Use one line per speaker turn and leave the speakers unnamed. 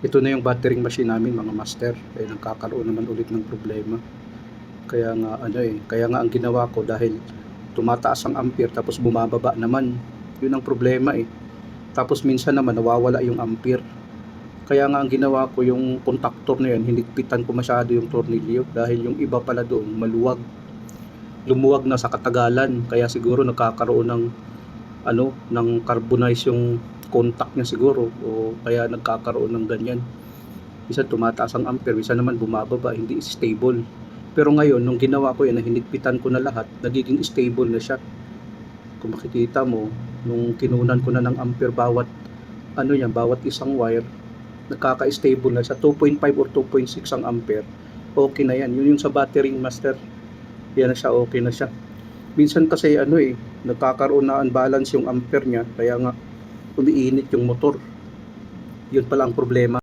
Ito na yung battery machine namin mga master. Ay nagkakaroon naman ulit ng problema. Kaya nga ang ginawa ko, dahil tumataas ang ampere tapos bumababa naman. Yun ang problema eh. Tapos minsan naman nawawala yung ampere. Kaya nga ang ginawa ko, yung contactor na yan, hinigpitan ko masyado yung tornilyo dahil yung iba pala doon maluwag. Lumuwag na sa katagalan, kaya siguro nagkakaroon ng carbonize yung contact niya siguro, o kaya nagkakaroon ng ganyan. Minsan tumataas ang ampere, minsan naman bumababa, hindi stable. Pero ngayon, nung ginawa ko yan, hinigpitan ko na lahat, nagiging stable na siya. Kung makikita mo, nung kinunan ko na ng ampere bawat isang wire, nagkaka-stable na sa 2.5 or 2.6 ang ampere. Okay na yan. Yun yung sa battery master. Yan na siya, okay na siya. Minsan kasi nagkakaroon na unbalance yung ampere niya, kaya nga umiinit yung motor. Yun pala ang problema.